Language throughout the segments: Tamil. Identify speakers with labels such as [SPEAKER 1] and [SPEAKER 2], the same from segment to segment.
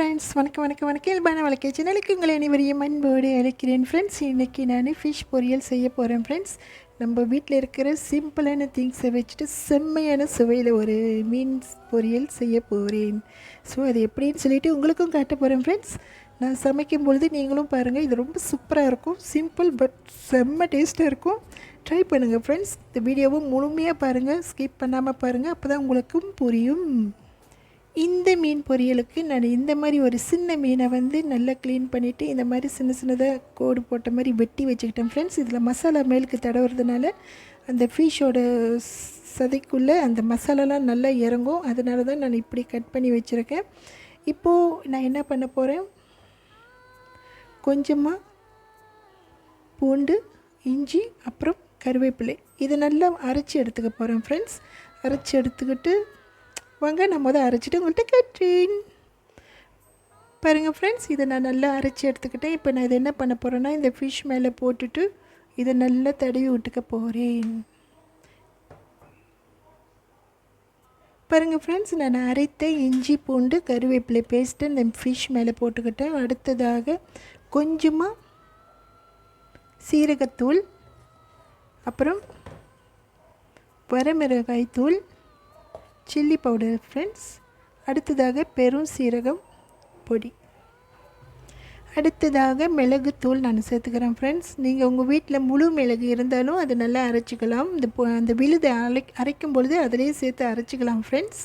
[SPEAKER 1] ஃப்ரெண்ட்ஸ், வணக்கம். இயல்பான வாழ்க்கை சேனலுக்கு உங்களை அனைவரையும் அன்போடு அழைக்கிறேன் ஃப்ரெண்ட்ஸ். இன்றைக்கி நான் ஃபிஷ் பொரியல் செய்ய போகிறேன் ஃப்ரெண்ட்ஸ். நம்ம வீட்டில் இருக்கிற சிம்பிளான திங்ஸை வச்சுட்டு செம்மையான சுவையில் ஒரு மீன் பொரியல் செய்ய போகிறேன். ஸோ அது எப்படின்னு சொல்லிவிட்டு உங்களுக்கும் காட்ட போகிறேன் ஃப்ரெண்ட்ஸ். நான் சமைக்கும் பொழுது நீங்களும் பாருங்கள், இது ரொம்ப சூப்பராக இருக்கும். சிம்பிள் பட் செம்ம டேஸ்ட்டாக இருக்கும். ட்ரை பண்ணுங்கள் ஃப்ரெண்ட்ஸ். இந்த வீடியோவும் முழுமையாக பாருங்கள், ஸ்கிப் பண்ணாமல் பாருங்கள், அப்போ தான் உங்களுக்கும் புரியும். இந்த மீன் பொரியலுக்கு நான் இந்த மாதிரி ஒரு சின்ன மீனை நல்லா க்ளீன் பண்ணிவிட்டு இந்த மாதிரி சின்னதாக கோடு போட்ட மாதிரி வெட்டி வச்சுக்கிட்டேன் ஃப்ரெண்ட்ஸ். இதில் மசாலா மேலுக்கு தடவுறதுனால அந்த ஃபிஷ்ஷோட சதைக்குள்ளே அந்த மசாலாலாம் நல்லா இறங்கும். அதனால தான் நான் இப்படி கட் பண்ணி வச்சுருக்கேன். இப்போது நான் என்ன பண்ண போகிறேன், கொஞ்சமாக பூண்டு, இஞ்சி, அப்புறம் கருவேப்பிலை இதை நல்லா அரைச்சி எடுத்துக்க போகிறேன் ஃப்ரெண்ட்ஸ். அரைச்சி எடுத்துக்கிட்டு வாங்க, நான் அரைச்சிட்டு உங்கள்கிட்ட கேட்டேன் பாருங்கள் ஃப்ரெண்ட்ஸ். இதை நான் நல்லா அரைச்சி எடுத்துக்கிட்டேன். இப்போ நான் இதை என்ன பண்ண போகிறேன்னா, இந்த ஃபிஷ் மேலே போட்டுட்டு இதை நல்லா தடவி விட்டுக்க போகிறேன். பாருங்கள் ஃப்ரெண்ட்ஸ், நான் அரைத்த இஞ்சி, பூண்டு, கருவேப்பிலை பேஸ்ட்டு இந்த ஃபிஷ் மேலே போட்டுக்கிட்டேன். அடுத்ததாக கொஞ்சமாக சீரகத்தூள், அப்புறம் வரமிளகாய் தூள், சில்லி பவுடர் ஃப்ரெண்ட்ஸ். அடுத்ததாக பெரும் சீரகம் பொடி, அடுத்ததாக மிளகுத்தூள் நான் சேர்த்துக்கிறேன் ஃப்ரெண்ட்ஸ். நீங்கள் உங்கள் வீட்டில் முழு மிளகு இருந்தாலும் அதை நல்லா அரைச்சிக்கலாம். அந்த விழுதை அரைக்கும் பொழுது அதிலே சேர்த்து அரைச்சிக்கலாம் ஃப்ரெண்ட்ஸ்.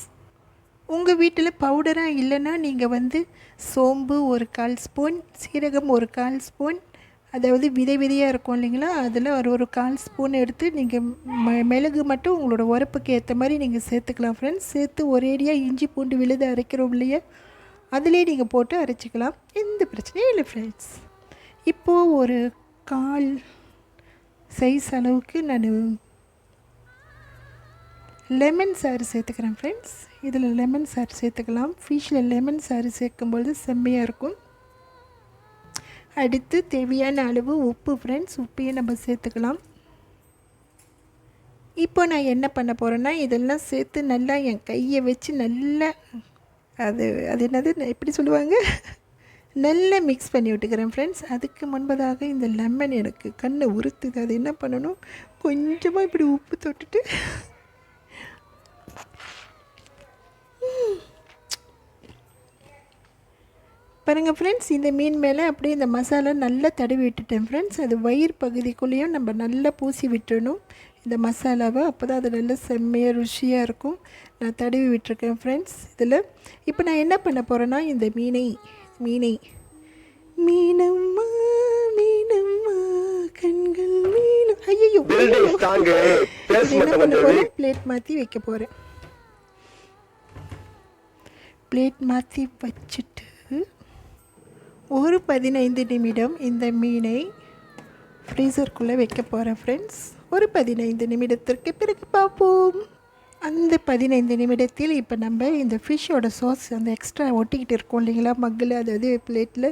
[SPEAKER 1] உங்கள் வீட்டில் பவுடராக இல்லைன்னா நீங்கள் சோம்பு ஒரு 1/4 ஸ்பூன், சீரகம் ஒரு 1/4 ஸ்பூன், அதாவது விதையாக இருக்கும் இல்லைங்களா, அதில் ஒரு 1/4 ஸ்பூன் எடுத்து நீங்கள் மிளகு மட்டும் உங்களோட உரப்புக்கு ஏற்ற மாதிரி நீங்கள் சேர்த்துக்கலாம் ஃப்ரெண்ட்ஸ். சேர்த்து ஒரேடியாக இஞ்சி பூண்டு விழுது அரைக்கிறோம் இல்லையா, அதிலே நீங்கள் போட்டு அரைச்சிக்கலாம், எந்த பிரச்சனையும் இல்லை ஃப்ரெண்ட்ஸ். இப்போது ஒரு 1/4 சைஸ் அளவுக்கு நான் லெமன் சாறு சேர்த்துக்கிறேன் ஃப்ரெண்ட்ஸ். இதில் லெமன் சாறு சேர்த்துக்கலாம். ஃபிஷ்ஷில் லெமன் சாறு சேர்க்கும்பொழுது செம்மையாக இருக்கும். அடுத்து தேவையான அளவு உப்பு ஃப்ரெண்ட்ஸ், உப்பையும் நம்ம சேர்த்துக்கலாம். இப்போ நான் என்ன பண்ண போகிறேன்னா, இதெல்லாம் சேர்த்து நல்லா என் கையை வச்சு நல்லா அது என்னது எப்படி சொல்லுவாங்க, நல்லா மிக்ஸ் பண்ணி விட்டுக்கிறேன் ஃப்ரெண்ட்ஸ். அதுக்கு முன்பதாக இந்த லெமன் எனக்கு கண்ணை உறுத்துது. அது என்ன பண்ணணும், கொஞ்சமாக இப்படி உப்பு தொட்டுட்டு பாருங்கள் ஃப்ரெண்ட்ஸ். இந்த மீன் மேலே அப்படியே இந்த மசாலா நல்லா தடவி விட்டுட்டேன் ஃப்ரெண்ட்ஸ். அது வயிறு பகுதிக்குள்ளேயும் நம்ம நல்லா பூசி விட்டுறணும் இந்த மசாலாவை, அப்போ தான் அது நல்லா செம்மையாக ருசியாக இருக்கும். நான் தடவி விட்டுருக்கேன் ஃப்ரெண்ட்ஸ். இதில் இப்போ நான் என்ன பண்ண போகிறேன்னா, இந்த மீனம்மா கண்கள் மீனம், ஐயோ என்ன பண்ண போகிறேன், பிளேட் மாற்றி வைக்க போகிறேன். பிளேட் மாற்றி வச்சுட்டு ஒரு 15 நிமிடம் இந்த மீனை ஃப்ரீசருக்குள்ளே வைக்க போகிறேன் ஃப்ரெண்ட்ஸ். ஒரு 15 நிமிடத்திற்கு பிறகு பார்ப்போம். அந்த 15 நிமிடத்தில் இப்போ நம்ம இந்த ஃபிஷ்ஷோட சாஸ் அந்த எக்ஸ்ட்ரா ஒட்டிக்கிட்டு இருக்கோம் இல்லைங்களா மக்கில், அதாவது பிளேட்டில்.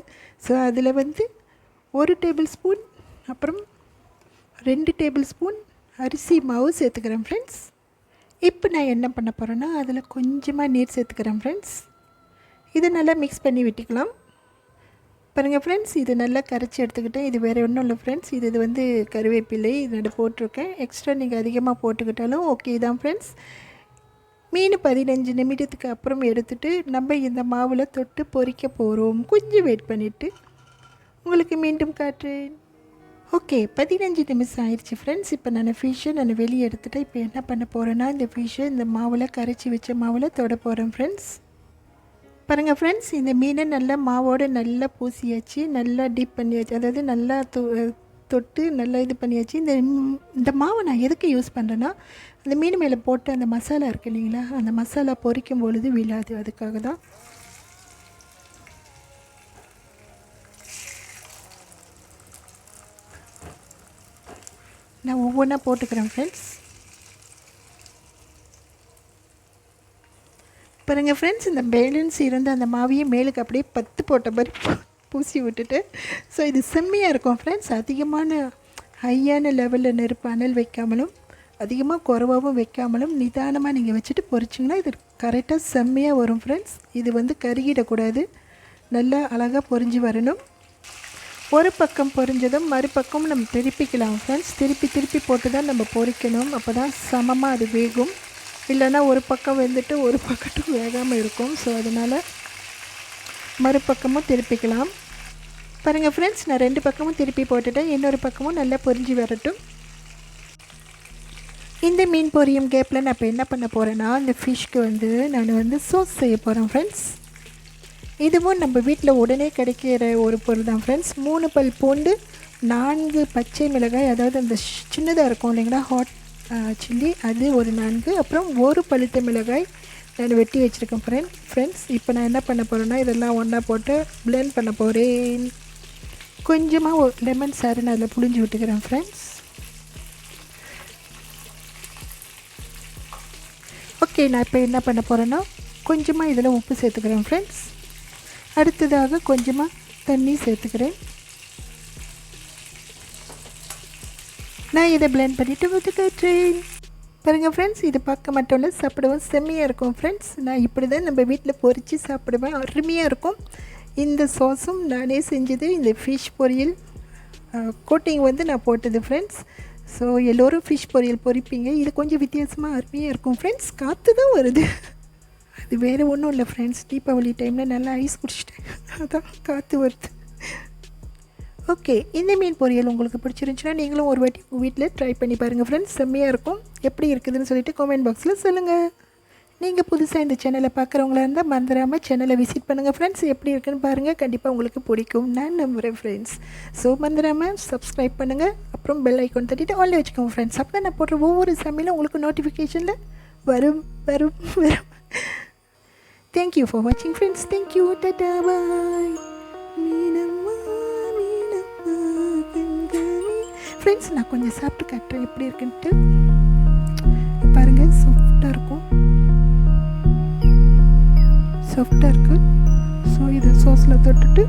[SPEAKER 1] ஸோ அதில் 1 டேபிள் ஸ்பூன், அப்புறம் 2 டேபிள் ஸ்பூன் அரிசி மாவு சேர்த்துக்கிறேன் ஃப்ரெண்ட்ஸ். இப்போ நான் என்ன பண்ண போகிறேன்னா, அதில் கொஞ்சமாக நீர் சேர்த்துக்கிறேன் ஃப்ரெண்ட்ஸ். இதை நல்லா மிக்ஸ் பண்ணி விட்டுக்கலாம். பாருங்கள் ஃப்ரெண்ட்ஸ், இது நல்லா கரைச்சி எடுத்துக்கிட்டேன். இது வேறு ஒன்றும் இல்லை ஃப்ரெண்ட்ஸ், இது கருவேப்பிலை இது போட்டிருக்கேன். எக்ஸ்ட்ரா நீங்கள் அதிகமாக போட்டுக்கிட்டாலும் ஓகே தான் ஃப்ரெண்ட்ஸ். மீன் 15 நிமிடத்துக்கு அப்புறம் எடுத்துகிட்டு நம்ம இந்த மாவில் தொட்டு பொரிக்க போகிறோம். கொஞ்சம் வெயிட் பண்ணிவிட்டு உங்களுக்கு மீண்டும் காட்டுறேன். ஓகே, 15 நிமிஷம் ஆயிடுச்சு ஃப்ரெண்ட்ஸ். இப்போ நான் ஃபிஷ்ஷை வெளியே எடுத்துகிட்டேன். இப்போ என்ன பண்ண போகிறேன்னா, இந்த ஃபிஷ்ஷை இந்த மாவில் கரைச்சி வச்ச மாவில் தொட போகிறேன் ஃப்ரெண்ட்ஸ். பாருங்கள் ஃப்ரெண்ட்ஸ், இந்த மீனை நல்லா மாவோடு நல்லா பூசியாச்சு, நல்லா டீப் பண்ணியாச்சு, அதாவது நல்லா தொட்டு நல்லா இது பண்ணியாச்சு. இந்த மாவை நான் எதுக்கு யூஸ் பண்ணுறேன்னா, அந்த மீன் மேலே போட்டு அந்த மசாலா இருக்குது இல்லைங்களா, அந்த மசாலா பொரிக்கும் பொழுது விழாது, அதுக்காக தான். நான் ஒவ்வொன்றா போட்டுக்கிறேன் ஃப்ரெண்ட்ஸ். பாருங்கள் ஃப்ரெண்ட்ஸ், இந்த பேலன்ஸ் இருந்த அந்த மாவையே மேலுக்கு அப்படியே 10 போட்ட மாதிரி பூசி விட்டுட்டு. ஸோ இது செம்மையாக இருக்கும் ஃப்ரெண்ட்ஸ். அதிகமான ஹையான லெவலில் நெருப்பு அனல் வைக்காமலும் அதிகமாக குறைவாகவும் வைக்காமலும் நிதானமாக நீங்கள் வச்சுட்டு பொரிச்சிங்கன்னா இது கரெக்டாக செம்மையாக வரும் ஃப்ரெண்ட்ஸ். இது கருகிடக்கூடாது, நல்லா அழகாக பொரிஞ்சு வரணும். ஒரு பக்கம் பொரிஞ்சதும் மறுபக்கம் நம்ம திருப்பிக்கலாம் ஃப்ரெண்ட்ஸ். திருப்பி போட்டு தான் நம்ம பொரிக்கணும். அப்போ தான் சமமாக அது வேகும். இல்லைன்னா ஒரு பக்கம் வெந்துட்டு ஒரு பக்கட்டும் வேகாமல் இருக்கும். ஸோ அதனால் மறுபக்கமும் திருப்பிக்கலாம். பாருங்கள் ஃப்ரெண்ட்ஸ், நான் 2 பக்கமும் திருப்பி போட்டுட்டேன். இன்னொரு பக்கமும் நல்லா பொரிஞ்சு வரட்டும். இந்த மீன் பொரியும் கேப்பில் நான் இப்போ என்ன பண்ண போகிறேன்னா, இந்த ஃபிஷ்க்கு நான் சோஸ் செய்ய போகிறேன் ஃப்ரெண்ட்ஸ். இதுவும் நம்ம வீட்டில் உடனே கிடைக்கிற ஒரு பொருள் தான் ஃப்ரெண்ட்ஸ். 3 பல் பூண்டு, 4 பச்சை மிளகாய், அதாவது அந்த சின்னதாக இருக்கும் இல்லைங்களா ஹாட் சில்லி, அது ஒரு 4, அப்புறம் 1 பழுத்த மிளகாய் நான் வெட்டி வச்சுருக்கேன் ஃப்ரெண்ட்ஸ். இப்போ நான் என்ன பண்ண போகிறேன்னா, இதெல்லாம் ஒன்றா போட்டு பிளெண்ட் பண்ண போகிறேன். கொஞ்சமாக லெமன் சாறு நான் அதில் புழிஞ்சு விட்டுக்கிறேன் ஃப்ரெண்ட்ஸ். ஓகே, நான் இப்போ என்ன பண்ண போகிறேன்னா, கொஞ்சமாக இதில் உப்பு சேர்த்துக்கிறேன் ஃப்ரெண்ட்ஸ். அடுத்ததாக கொஞ்சமாக தண்ணி சேர்த்துக்கிறேன். நான் இதை பிளெண்ட் பண்ணிவிட்டு ஊற்றிக்கிறேன். பாருங்கள் ஃப்ரெண்ட்ஸ், இது பார்க்க மட்டும் இல்லை, சாப்பிடுவோம் செம்மையாக இருக்கும் ஃப்ரெண்ட்ஸ். நான் இப்படி தான் நம்ம வீட்டில் பொரித்து சாப்பிடுவேன், அருமையாக இருக்கும். இந்த சாஸும் நானே செஞ்சது. இந்த ஃபிஷ் பொரியல் கோட்டிங் நான் போட்டது ஃப்ரெண்ட்ஸ். ஸோ எல்லோரும் ஃபிஷ் பொரியல் பொரிப்பீங்க. இது கொஞ்சம் வித்தியாசமாக அருமையாக இருக்கும் ஃப்ரெண்ட்ஸ். காற்று தான் வருது, அது வேறு ஒன்றும் இல்லை ஃப்ரெண்ட்ஸ். தீபாவளி டைமில் நல்லா ஐஸ் குடிச்சிட்டேன், அதான் காற்று வருது. ஓகே, இந்த மீன் பொரியல் உங்களுக்கு பிடிச்சிருந்துச்சுன்னா நீங்களும் ஒரு வாட்டி உங்கள் வீட்டில் ட்ரை பண்ணி பாருங்கள் ஃப்ரெண்ட்ஸ். செம்மையாக இருக்கும். எப்படி இருக்குதுன்னு சொல்லிட்டு கமெண்ட் பாக்ஸில் சொல்லுங்கள். நீங்கள் புதுசாக இந்த சேனலை பார்க்குறவங்களா இருந்தால் மறந்துடாமல் சேனலை விசிட் பண்ணுங்கள் ஃப்ரெண்ட்ஸ். எப்படி இருக்குன்னு பாருங்கள், கண்டிப்பாக உங்களுக்கு பிடிக்கும் நான் நம்புகிறேன் ஃப்ரெண்ட்ஸ். ஸோ மறந்துடாமல் சப்ஸ்கிரைப் பண்ணுங்கள், அப்புறம் பெல் ஐக்கான் தட்டிட்டு ஆல்ல வச்சுக்கோங்க ஃப்ரெண்ட்ஸ். அப்போ தான் நான் போடுற ஒவ்வொரு சமையலும் உங்களுக்கு நோட்டிஃபிகேஷனில் வரும். Thank you for watching friends. Thank you. Tata bye. Friends, நான் கொஞ்சம் சாப்பிட்டு காட்டுறேன் எப்படி இருக்குன்ட்டு. பாருங்கள், சாஃப்டாக இருக்குது. ஸோ இதை சாஸில் தொட்டுட்டு